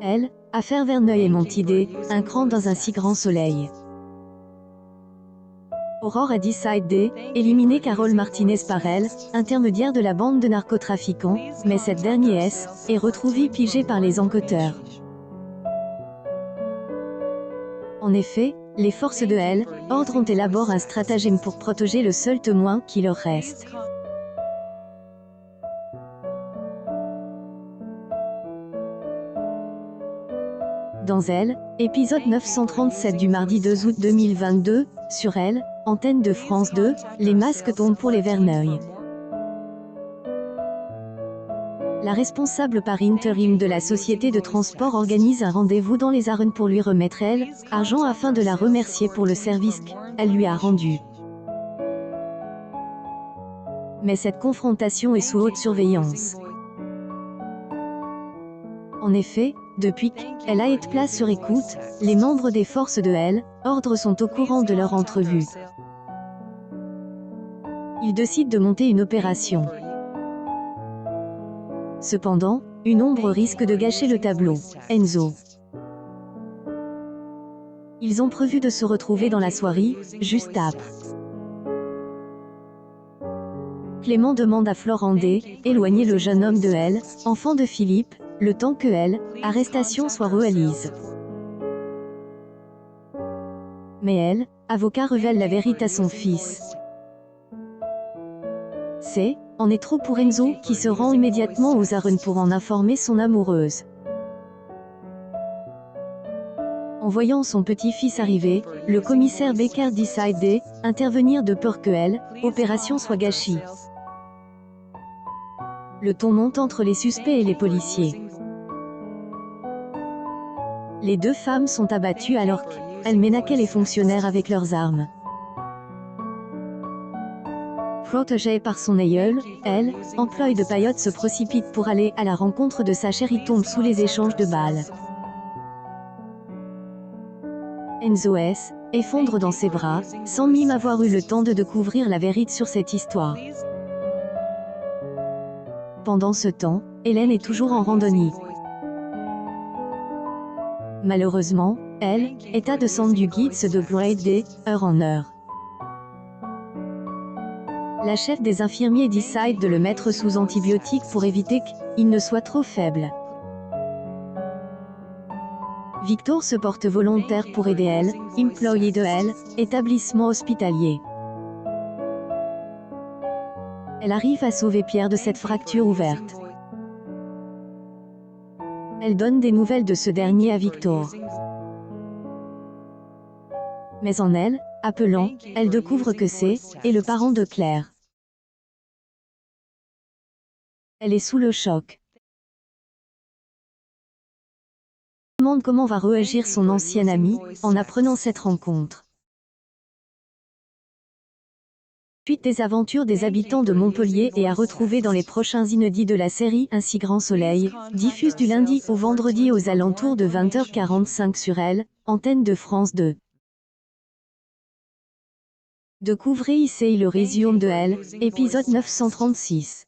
Elle, affaire Verneuil et Montidé, un cran dans un si grand soleil. Aurore a décidé d'éliminer Carole Martinez par elle, intermédiaire de la bande de narcotrafiquants, mais cette dernière est retrouvée piégée par les enquêteurs. En effet, les forces de l'ordre ont élaboré un stratagème pour protéger le seul témoin qui leur reste. Dans Elle, épisode 937 du mardi 2 août 2022, sur Elle, antenne de France 2, les masques tombent pour les Verneuil. La responsable par intérim de la société de transport organise un rendez-vous dans les Arènes pour lui remettre argent afin de la remercier pour le service qu'elle lui a rendu. Mais cette confrontation est sous haute surveillance. En effet, depuis qu'elle a été placée sur écoute, les membres des forces de l'ordre sont au courant de leur entrevue. Ils décident de monter une opération. Cependant, une ombre risque de gâcher le tableau, Enzo. Ils ont prévu de se retrouver dans la soirée, juste après. Clément demande à Florent d'éloigner le jeune homme de enfant de Philippe, le temps que arrestation soit réalisée. Mais avocat révèle la vérité à son fils. En est trop pour Enzo, qui se rend immédiatement aux Arènes pour en informer son amoureuse. En voyant son petit-fils arriver, le commissaire Becker décide d'intervenir de peur que l'opération soit gâchée. Le ton monte entre les suspects et les policiers. Les deux femmes sont abattues alors qu'elles menaçaient les fonctionnaires avec leurs armes. Protégée par son aïeul, employée de paillote se précipite pour aller à la rencontre de sa chérie tombe sous les échanges de balles. Enzo effondre dans ses bras, sans même avoir eu le temps de découvrir la vérité sur cette histoire. Pendant ce temps, Hélène est toujours en randonnée. Malheureusement, est à descendre du guide de grade heure en heure. La chef des infirmiers décide de le mettre sous antibiotiques pour éviter qu'il ne soit trop faible. Victor se porte volontaire pour aider employé de établissement hospitalier. Elle arrive à sauver Pierre de cette fracture ouverte. Elle donne des nouvelles de ce dernier à Victor. Mais en appelant, elle découvre que c'est le parent de Claire. Elle est sous le choc. Elle demande comment va réagir son ancien ami en apprenant cette rencontre. Suite des aventures des habitants de Montpellier et à retrouver dans les prochains inédits de la série Un si grand soleil, diffuse du lundi au vendredi aux alentours de 20h45 sur antenne de France 2. Découvrez ici le résumé de épisode 936.